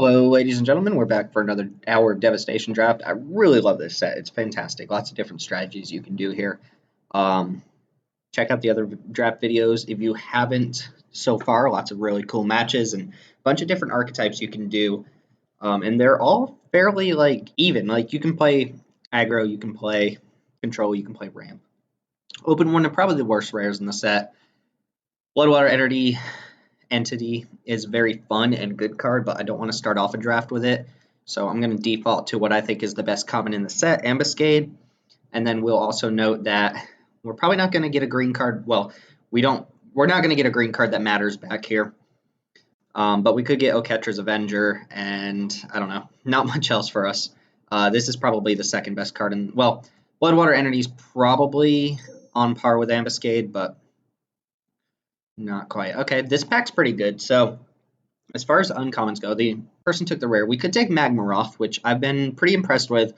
Hello, ladies and gentlemen. We're back for another Hour of Devastation draft. I really love this set. It's fantastic. Lots of different strategies you can do here. Um, Check out the other draft videos if you haven't so far. Lots of really cool matches and a bunch of different archetypes you can do. And they're all fairly even. Like you can play aggro, you can play control, you can play ramp. Open one of probably the worst rares in the set. Bloodwater Entity is very fun and good card, but I don't want to start off a draft with it. So I'm going to default to what I think is the best common in the set, Ambuscade. And then we'll also note that we're probably not going to get a green card. Well, we're not going to get a green card that matters back here. But we could get Oketra's Avenger, and I don't know, not much else for us. This is probably the second best card. Well, Bloodwater Entity is probably on par with Ambuscade, but not quite. Okay, this pack's pretty good. So as far as uncommons go, the person took the rare. We could take Magmaroth, which I've been pretty impressed with,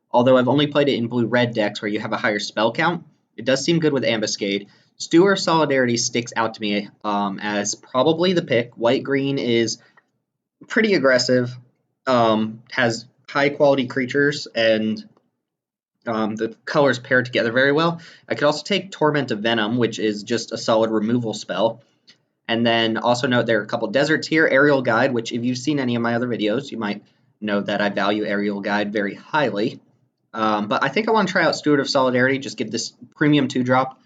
although I've only played it in blue-red decks where you have a higher spell count. It does seem good with Ambuscade. Steward of Solidarity sticks out to me as probably the pick. White-green is pretty aggressive, has high-quality creatures, and the colors pair together very well. I could also take Torment of Venom, which is just a solid removal spell. And then also note there are a couple deserts here. Aerial Guide, which if you've seen any of my other videos, you might know that I value Aerial Guide very highly. But I think I want to try out Steward of Solidarity, just get this premium 2-drop.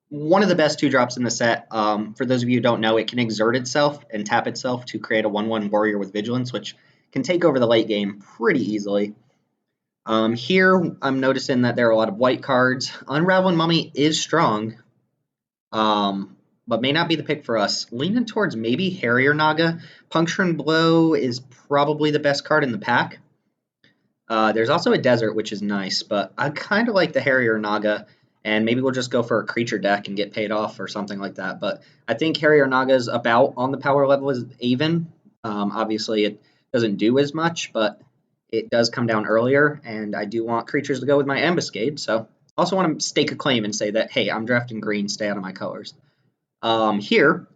One of the best 2-drops in the set. For those of you who don't know, it can exert itself and tap itself to create a 1/1 warrior with vigilance, which can take over the late game pretty easily. Here, I'm noticing that there are a lot of white cards. Unraveling Mummy is strong, but may not be the pick for us. Leaning towards maybe Harrier Naga. Puncturing Blow is probably the best card in the pack. There's also a Desert, which is nice, but I kind of like the Harrier Naga, and maybe we'll just go for a creature deck and get paid off or something like that. But I think Harrier Naga is about on the power level as Aven. Obviously, it doesn't do as much, but it does come down earlier, and I do want creatures to go with my Ambuscade, so I also want to stake a claim and say that, hey, I'm drafting green, stay out of my colors. Here,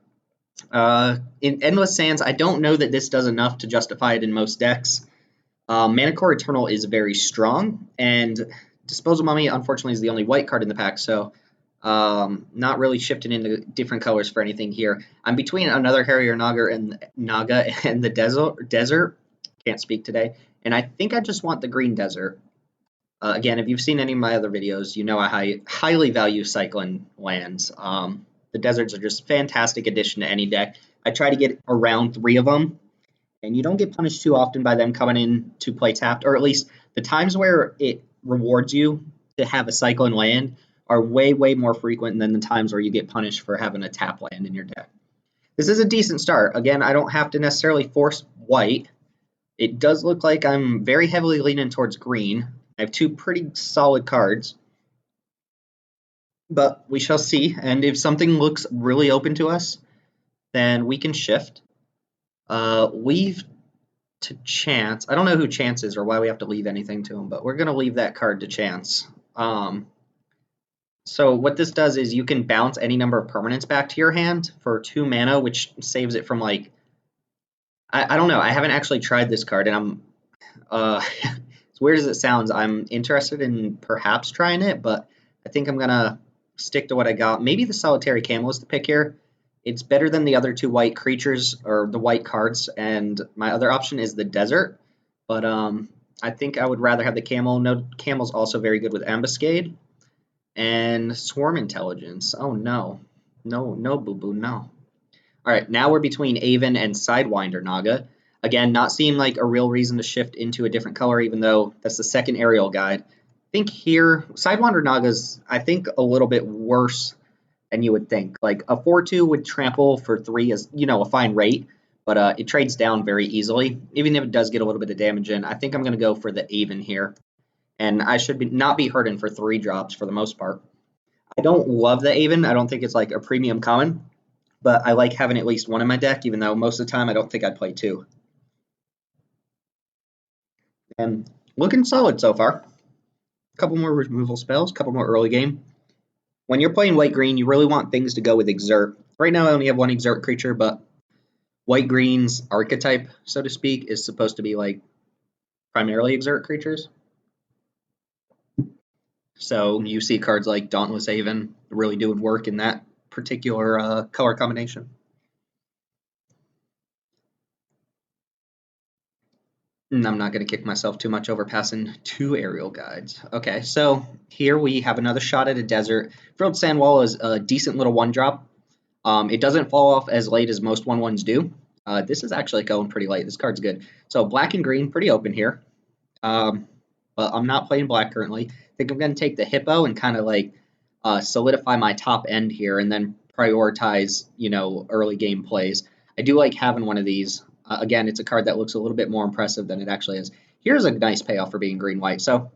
in Endless Sands, I don't know that this does enough to justify it in most decks. Manticore Eternal is very strong, and Disposal Mummy, unfortunately, is the only white card in the pack, so not really shifting into different colors for anything here. I'm between another Harrier Naga and the Desert. Can't speak today. And I think I just want the green Desert. Again, if you've seen any of my other videos, you know I highly value cycling lands. The deserts are just fantastic addition to any deck. I try to get around 3 of them, and you don't get punished too often by them coming in to play tapped, or at least the times where it rewards you to have a cycling land are way, way more frequent than the times where you get punished for having a tap land in your deck. This is a decent start. Again, I don't have to necessarily force white. It does look like I'm very heavily leaning towards green. I have 2 pretty solid cards, but we shall see. And if something looks really open to us, then we can shift. Leave to Chance. I don't know who Chance is or why we have to leave anything to him, but we're going to leave that card to Chance. So what this does is you can bounce any number of permanents back to your hand for 2 mana, which saves it from I don't know. I haven't actually tried this card, and I'm as weird as it sounds, I'm interested in perhaps trying it, but I think I'm gonna stick to what I got. Maybe the Solitary Camel is the pick here. It's better than the other 2 white creatures or the white cards, and my other option is the Desert. But I think I would rather have the Camel. No, Camel's also very good with Ambuscade and Swarm Intelligence. Oh no, no, boo boo, no. All right, now we're between Aven and Sidewinder Naga. Again, not seeing like a real reason to shift into a different color, even though that's the second Aerial Guide. I think here, Sidewinder Naga's, I think, a little bit worse than you would think. Like a 4/2 would trample for 3 is, a fine rate, but it trades down very easily. Even if it does get a little bit of damage in, I think I'm going to go for the Aven here. And I should not be hurting for 3 drops for the most part. I don't love the Aven. I don't think it's like a premium common, but I like having at least one in my deck, even though most of the time I don't think I'd play 2. And looking solid so far. A couple more removal spells, a couple more early game. When you're playing white-green, you really want things to go with Exert. Right now I only have 1 Exert creature, but White-green's archetype, so to speak, is supposed to be like primarily exert creatures. So you see cards like Dauntless Haven really doing work in that particular color combination. And I'm not going to kick myself too much over passing 2 aerial guides. Okay, so here we have another shot at a desert. Frilled Sandwall is a decent little 1-drop. It doesn't fall off as late as most 1/1s do. This is actually going pretty late. This card's good. So black and green, pretty open here. But I'm not playing black currently. I think I'm going to take the Hippo and kind of like solidify my top end here and then prioritize, early game plays. I do like having one of these. Again, it's a card that looks a little bit more impressive than it actually is. Here's a nice payoff for being green-white. So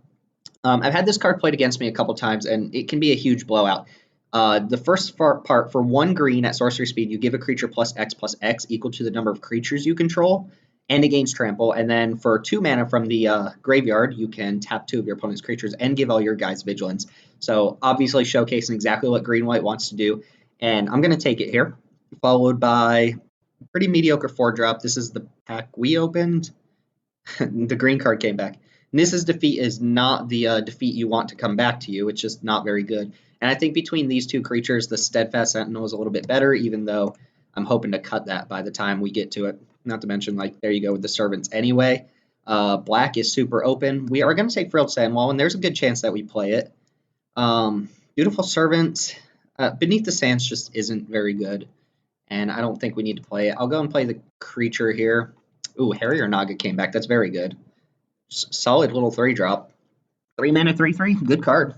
I've had this card played against me a couple times, and it can be a huge blowout. The first part, for 1 green at sorcery speed, you give a creature +X equal to the number of creatures you control and against trample. And then for 2 mana from the graveyard, you can tap 2 of your opponent's creatures and give all your guys vigilance. So obviously showcasing exactly what green-white wants to do. And I'm going to take it here, followed by a pretty mediocre 4-drop. This is the pack we opened. The green card came back. Nissa's defeat is not the defeat you want to come back to you. It's just not very good. And I think between these 2 creatures, the Steadfast Sentinel is a little bit better, even though I'm hoping to cut that by the time we get to it. Not to mention, like, there you go with the Servants anyway. Black is super open. We are going to take Frilled Sandwall, and there's a good chance that we play it. Beautiful Servants. Beneath the Sands just isn't very good, and I don't think we need to play it. I'll go and play the creature here. Ooh, Harrier Naga came back. That's very good. Solid little 3-drop. 3 mana, 3/3. Good card.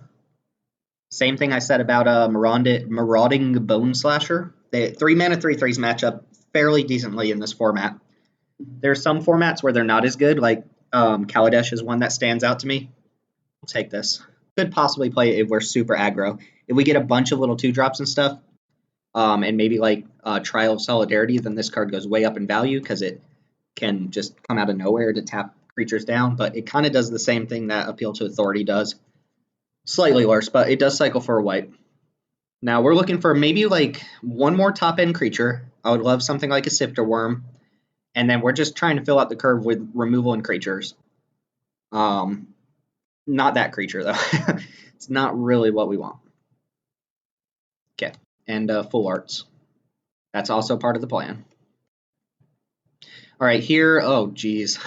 Same thing I said about Marauding Bone Slasher. 3 mana, 3/3s match up fairly decently in this format. There are some formats where they're not as good, like Kaladesh is one that stands out to me. We'll take this. Could possibly play it if we're super aggro. If we get a bunch of little 2-drops and stuff, and maybe like Trial of Solidarity, then this card goes way up in value because it can just come out of nowhere to tap creatures down. But it kind of does the same thing that Appeal to Authority does. Slightly worse, but it does cycle for a white. Now we're looking for maybe like one more top-end creature. I would love something like a Sifter Worm. And then we're just trying to fill out the curve with removal and creatures. Not that creature, though. It's not really what we want. Okay, and full arts. That's also part of the plan. All right, here, oh, geez.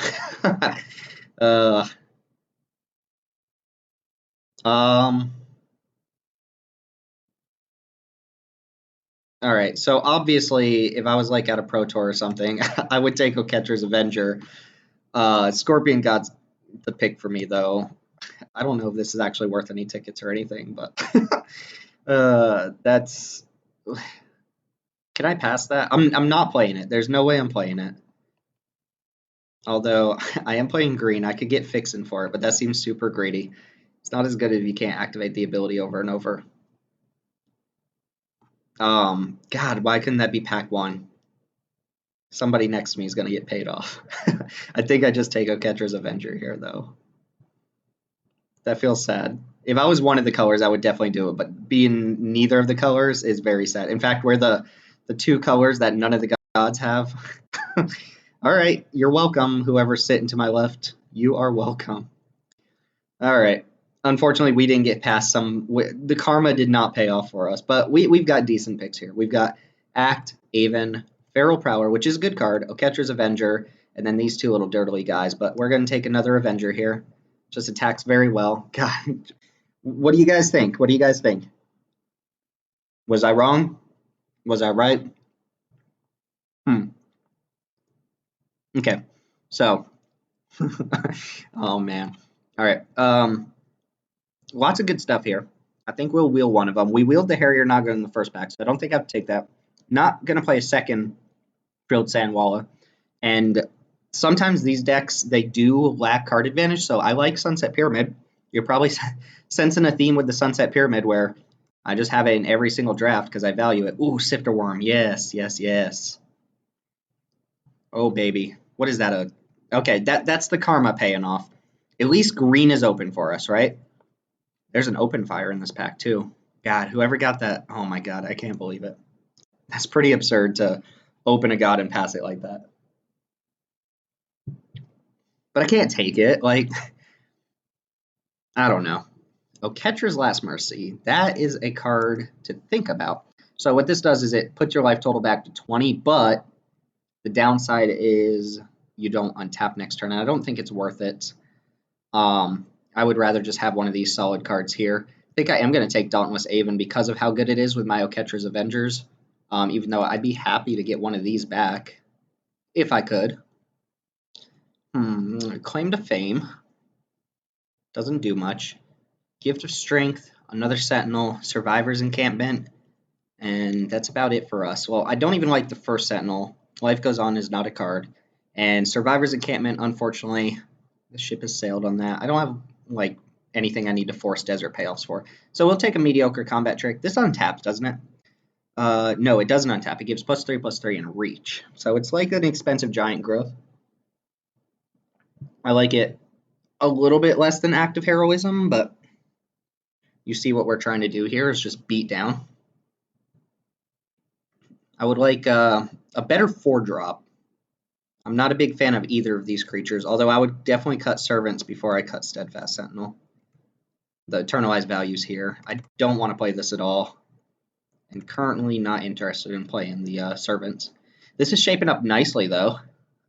All right, so obviously, if I was like at a Pro Tour or something, I would take Oketra's Avenger. Scorpion God's the pick for me, though. I don't know if this is actually worth any tickets or anything, but that's. Can I pass that? I'm not playing it. There's no way I'm playing it. Although I am playing green, I could get Fixin' for it, but that seems super greedy. It's not as good if you can't activate the ability over and over. God, why couldn't that be pack 1? Somebody next to me is going to get paid off. I think I just take Oketra's Avenger here, though. That feels sad. If I was one of the colors, I would definitely do it, but being neither of the colors is very sad. In fact, we're the 2 colors that none of the gods have. All right, you're welcome, whoever's sitting to my left. You are welcome. All right. Unfortunately, we didn't get past some. The karma did not pay off for us, but we've got decent picks here. We've got Act, Aven, Feral Prowler, which is a good card, Oketra's Avenger, and then these 2 little dirtily guys. But we're going to take another Avenger here. Just attacks very well. God, what do you guys think? What do you guys think? Was I wrong? Was I right? Okay, so. Oh, man. All right. Lots of good stuff here. I think we'll wheel one of them. We wheeled the Harrier Naga in the first pack, so I don't think I have to take that. Not going to play a second Frilled Sandwalla. And sometimes these decks, they do lack card advantage, so I like Sunset Pyramid. You're probably sensing a theme with the Sunset Pyramid where I just have it in every single draft because I value it. Ooh, Sifter Worm. Yes, yes, yes. Oh, baby. What is that? Okay, that's the karma paying off. At least green is open for us, right? There's an open fire in this pack, too. God, whoever got that. Oh, my God, I can't believe it. That's pretty absurd to open a god and pass it like that. But I can't take it. Like, I don't know. Oh, Catcher's Last Mercy. That is a card to think about. So what this does is it puts your life total back to 20, but the downside is you don't untap next turn. And I don't think it's worth it. I would rather just have one of these solid cards here. I think I am going to take Dauntless Aven because of how good it is with my Oketra's Avengers. Even though I'd be happy to get one of these back if I could. Claim to Fame. Doesn't do much. Gift of Strength, another Sentinel, Survivor's Encampment, and that's about it for us. Well, I don't even like the first Sentinel. Life Goes On is not a card. And Survivor's Encampment, unfortunately, the ship has sailed on that. I don't have, like, anything I need to force Desert Payoffs for. So we'll take a Mediocre Combat Trick. This untaps, doesn't it? No, it doesn't untap. It gives +3/+3 and Reach. So it's like an expensive Giant Growth. I like it a little bit less than Active Heroism, but you see what we're trying to do here is just beat down. I would like a better 4-drop. I'm not a big fan of either of these creatures, although I would definitely cut Servants before I cut Steadfast Sentinel. The Eternalized values here. I don't want to play this at all, and currently not interested in playing the Servants. This is shaping up nicely, though.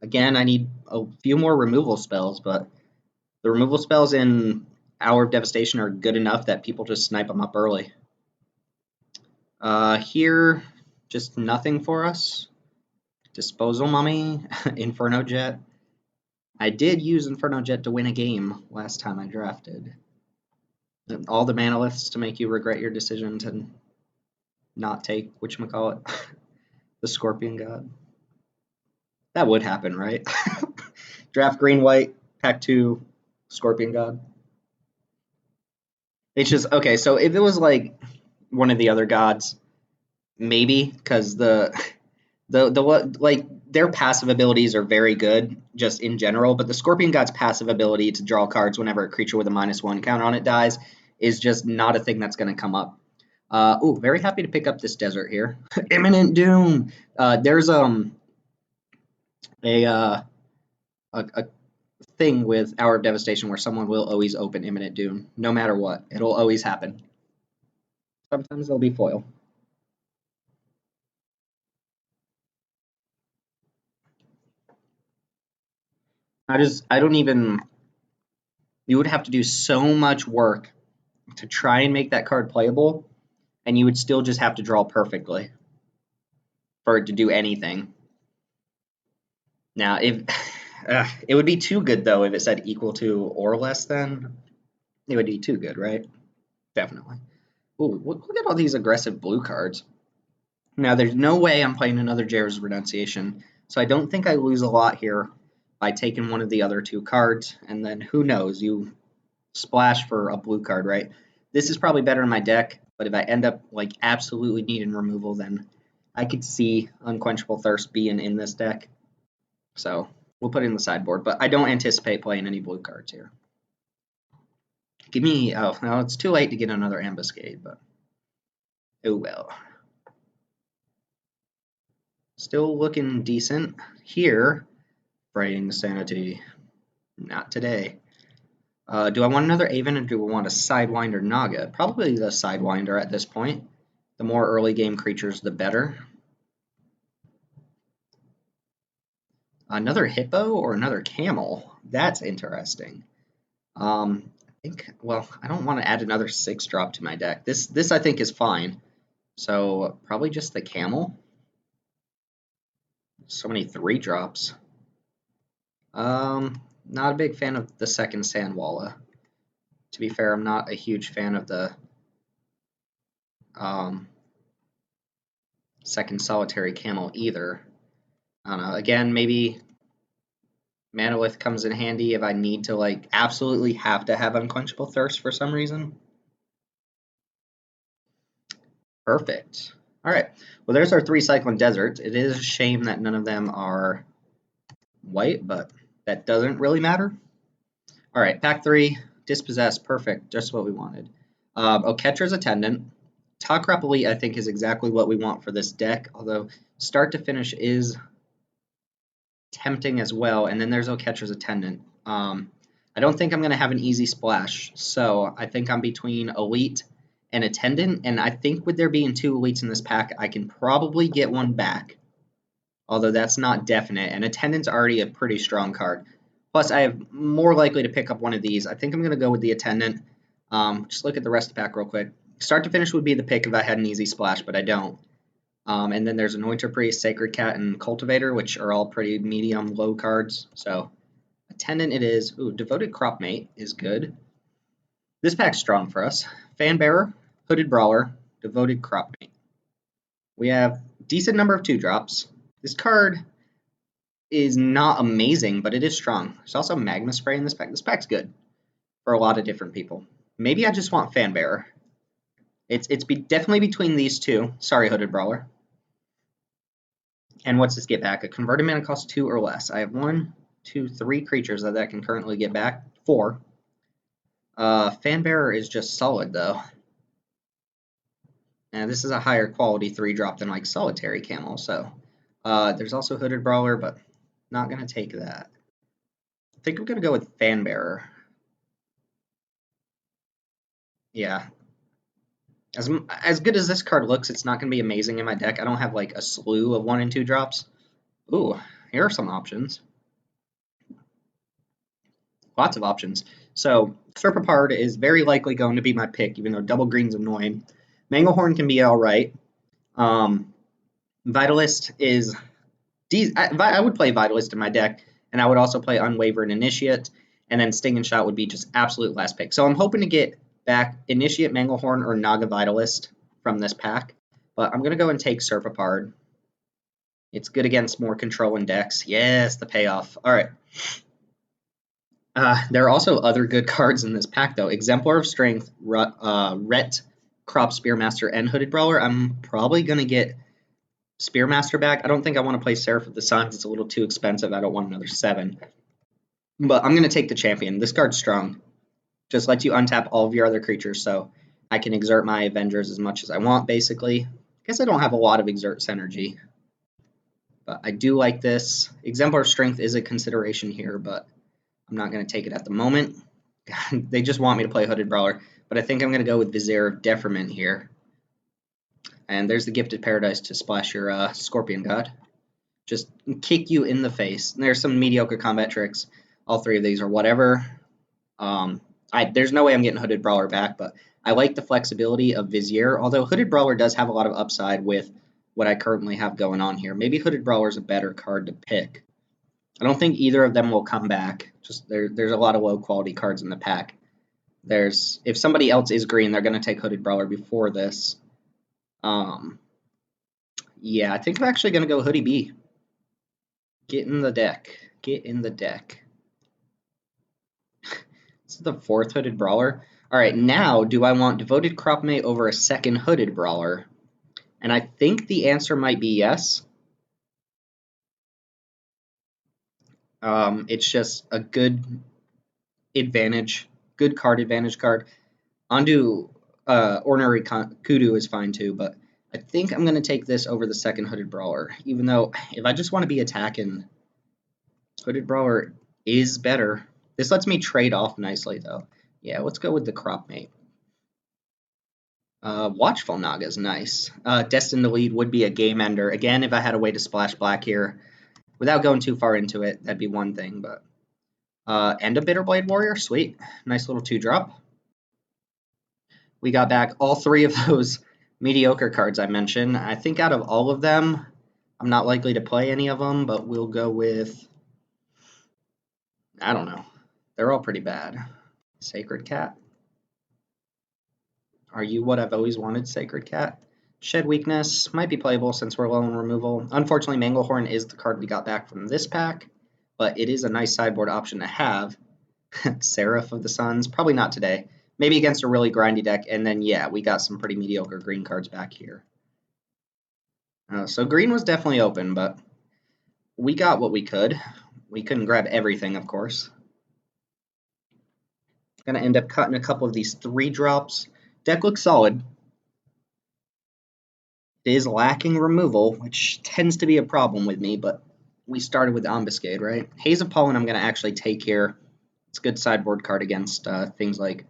Again, I need a few more removal spells, but the removal spells in Hour of Devastation are good enough that people just snipe them up early. Here, just nothing for us. Disposal Mummy, Inferno Jet. I did use Inferno Jet to win a game last time I drafted. All the Manoliths to make you regret your decision to not take, whatchamacallit, the Scorpion God. That would happen, right? Draft green, white, pack 2, Scorpion God. It's just, okay, so if it was like one of the other gods, maybe, because like their passive abilities are very good just in general, but the Scorpion God's passive ability to draw cards whenever a creature with a -1 counter on it dies is just not a thing that's going to come up. Ooh, very happy to pick up this desert here. Imminent Doom. There's a thing with Hour of Devastation where someone will always open Imminent Doom, no matter what. It'll always happen. Sometimes they'll be foil. I don't even, you would have to do so much work to try and make that card playable, and you would still just have to draw perfectly for it to do anything. Now, if it would be too good, though, if it said equal to or less than. It would be too good, right? Definitely. Ooh, look at all these aggressive blue cards. Now, there's no way I'm playing another Jair's Renunciation, so I don't think I lose a lot here by taking one of the other 2 cards, and then who knows, you splash for a blue card, right? This is probably better in my deck, but if I end up like absolutely needing removal, then I could see Unquenchable Thirst being in this deck. So we'll put it in the sideboard, but I don't anticipate playing any blue cards here. Give me, oh, no, it's too late to get another Ambuscade, but oh well. Still looking decent here. Fraying Sanity. Not today. Do I want another Aven or do I want a Sidewinder Naga? Probably the Sidewinder at this point. The more early game creatures, the better. Another Hippo or another Camel? That's interesting. I think, well, I don't want to add another 6-drop to my deck. This I think is fine. So probably just the Camel. So many 3-drops. Not a big fan of the second Sandwalla. To be fair, I'm not a huge fan of the second Solitary Camel either. I don't know. Again, maybe Manolith comes in handy if I need to, like, absolutely have to have Unquenchable Thirst for some reason. Perfect. All right. Well, there's our 3 Cyclone Deserts. It is a shame that none of them are white, but that doesn't really matter. All right, pack 3, Dispossess, perfect, just what we wanted. Oketra's Attendant. Top Crop Elite, I think, is exactly what we want for this deck, although start to finish is tempting as well, and then there's Oketra's Attendant. I don't think I'm going to have an easy splash, so I think I'm between Elite and Attendant, and I think with there being 2 Elites in this pack, I can probably get one back, although that's not definite, and Attendant's already a pretty strong card. Plus, I have more likely to pick up one of these. I think I'm going to go with the Attendant. Just look at the rest of the pack real quick. Start to finish would be the pick if I had an easy splash, but I don't. And then there's Anointer Priest, Sacred Cat, and Cultivator, which are all pretty medium, low cards. So, Attendant it is. Ooh, Devoted Cropmate is good. This pack's strong for us. Fanbearer, Hooded Brawler, Devoted Cropmate. We have decent number of 2-drops. This card is not amazing, but it is strong. There's also Magma Spray in this pack. This pack's good for a lot of different people. Maybe I just want Fanbearer. It's definitely between these two. Sorry, Hooded Brawler. And what's this get back? A converted mana costs 2 or less. I have 1, 2, 3 creatures that can currently get back. 4. Fanbearer is just solid, though. And this is a higher quality 3-drop than like Solitary Camel, so there's also Hooded Brawler, but not going to take that. I think I'm going to go with Fanbearer. Yeah. As good as this card looks, it's not going to be amazing in my deck. I don't have like a slew of 1 and 2 drops. Ooh, here are some options. Lots of options. So Serpapard is very likely going to be my pick, even though double green's annoying. Manglehorn can be all right. Vitalist is... I would play Vitalist in my deck, and I would also play Unwavering Initiate, and then Sting and Shot would be just absolute last pick. So I'm hoping to get back Initiate, Manglehorn, or Naga Vitalist from this pack, but I'm going to go and take Serpapard. It's good against more control and decks. Yes, the payoff. All right. There are also other good cards in this pack, though. Exemplar of Strength, Ret, Crop Spearmaster, and Hooded Brawler. I'm probably going to get Spearmaster back. I don't think I want to play Seraph of the Suns. It's a little too expensive. I don't want another 7. But I'm going to take the Champion. This card's strong. Just lets you untap all of your other creatures, so I can exert my Avengers as much as I want, basically. I guess I don't have a lot of Exert synergy. But I do like this. Exemplar of Strength is a consideration here, but I'm not going to take it at the moment. They just want me to play Hooded Brawler, but I think I'm going to go with Vizier of Deferment here. And there's the Gifted Paradise to splash your Scorpion God. Just kick you in the face. There's some mediocre combat tricks. All 3 of these are whatever. There's no way I'm getting Hooded Brawler back, but I like the flexibility of Vizier, although Hooded Brawler does have a lot of upside with what I currently have going on here. Maybe Hooded Brawler is a better card to pick. I don't think either of them will come back. Just there's a lot of low-quality cards in the pack. If somebody else is green, they're going to take Hooded Brawler before this. Yeah, I think I'm actually going to go Hoodie B. Get in the deck. Get in the deck. This is the 4th Hooded Brawler. All right, now do I want Devoted Cropmate over a second Hooded Brawler? And I think the answer might be yes. It's just a good advantage, good card advantage card. Undo Ordinary Kudu is fine too, but I think I'm going to take this over the second Hooded Brawler, even though if I just want to be attacking, Hooded Brawler is better. This lets me trade off nicely, though. Yeah, let's go with the Cropmate. Watchful Naga is nice. Destined to Lead would be a game ender. Again, if I had a way to splash black here, without going too far into it, that'd be one thing, but... and a Bitterblade Warrior, sweet. Nice little 2-drop. We got back all 3 of those mediocre cards I mentioned. I think out of all of them, I'm not likely to play any of them, but we'll go with... I don't know. They're all pretty bad. Sacred Cat. Are you what I've always wanted, Sacred Cat? Shed Weakness might be playable since we're low on removal. Unfortunately, Manglehorn is the card we got back from this pack, but it is a nice sideboard option to have. Seraph of the Suns, probably not today. Maybe against a really grindy deck, and then, yeah, we got some pretty mediocre green cards back here. So green was definitely open, but we got what we could. We couldn't grab everything, of course. Gonna end up cutting a couple of these 3-drops. Deck looks solid. It is lacking removal, which tends to be a problem with me, but we started with Ambuscade, right? Haze of Pollen I'm going to actually take here. It's a good sideboard card against things like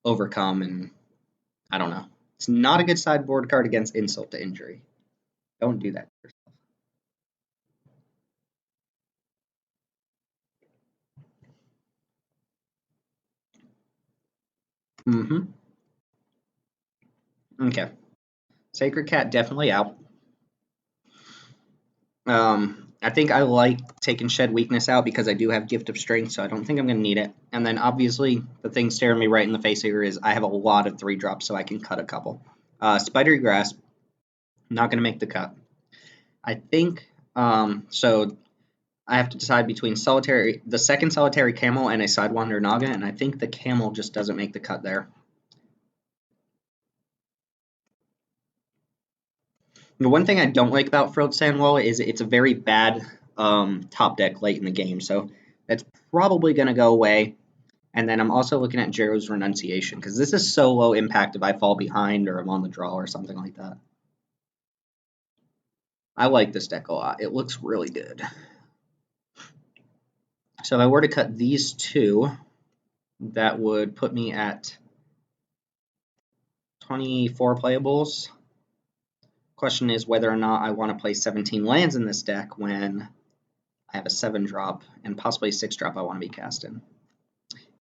Overcome and I don't know. It's not a good sideboard card against Insult to Injury. Don't do that. Mm-hmm. Okay. Sacred Cat definitely out. I think I like taking Shed Weakness out because I do have Gift of Strength, so I don't think I'm going to need it. And then obviously the thing staring me right in the face here is I have a lot of 3-drops, so I can cut a couple. Spidery Grasp, not going to make the cut. I think, so I have to decide between the second Solitary Camel and a Sidewinder Naga, and I think the Camel just doesn't make the cut there. The one thing I don't like about Frilled Sandwall is it's a very bad top deck late in the game, so that's probably going to go away. And then I'm also looking at Jero's Renunciation, because this is so low impact if I fall behind or I'm on the draw or something like that. I like this deck a lot. It looks really good. So if I were to cut these two, that would put me at 24 playables. Question is whether or not I want to play 17 lands in this deck when I have a 7-drop and possibly a 6-drop I want to be casting.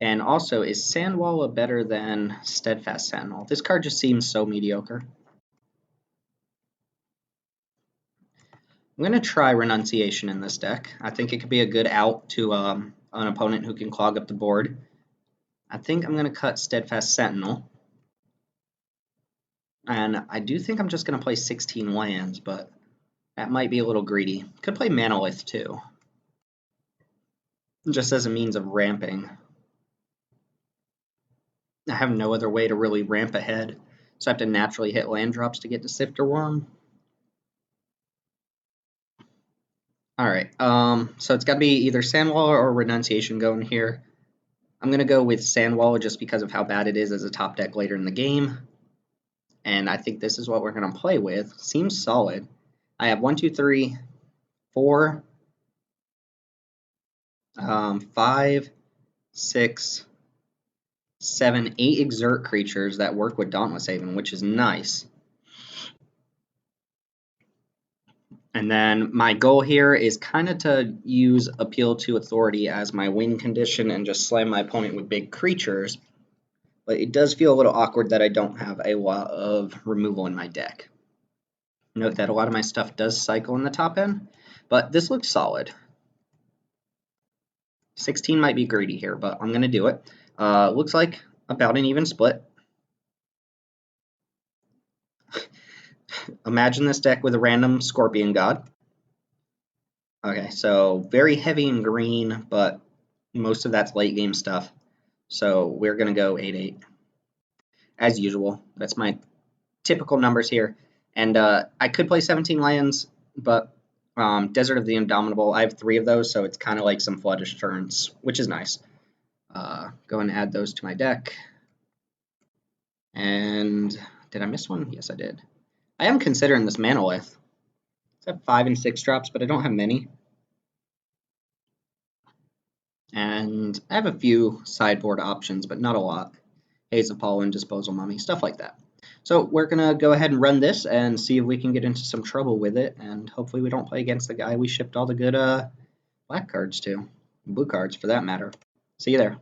And also, is Sandwalla better than Steadfast Sentinel? This card just seems so mediocre. I'm going to try Renunciation in this deck. I think it could be a good out to an opponent who can clog up the board. I think I'm going to cut Steadfast Sentinel. And I do think I'm just going to play 16 lands, but that might be a little greedy. Could play Manolith too, just as a means of ramping. I have no other way to really ramp ahead, so I have to naturally hit land drops to get to Sifter Worm. Alright, so it's got to be either Sandwalla or Renunciation going here. I'm going to go with Sandwalla just because of how bad it is as a top deck later in the game. And I think this is what we're going to play with. Seems solid. I have 1, 2, 3, 4, 5, 6, 7, 8 Exert creatures that work with Dauntless Haven, which is nice. And then my goal here is kind of to use Appeal to Authority as my win condition and just slam my opponent with big creatures. But it does feel a little awkward that I don't have a lot of removal in my deck. Note that a lot of my stuff does cycle in the top end, but this looks solid. 16 might be greedy here, but I'm going to do it. Looks like about an even split. Imagine this deck with a random Scorpion God. Okay, so very heavy in green, but most of that's late game stuff. So we're going to go 8-8. As usual, that's my typical numbers here. And I could play 17 lands, but Desert of the Indomitable, I have 3 of those, so it's kind of like some floodish turns, which is nice. Go and add those to my deck. And did I miss one? Yes, I did. I am considering this Manolith. I have 5 and 6 drops, but I don't have many. And I have a few sideboard options, but not a lot. Haze of Pollen, Disposal Mummy, stuff like that. So we're going to go ahead and run this and see if we can get into some trouble with it, and hopefully we don't play against the guy we shipped all the good black cards to. Blue cards, for that matter. See you there.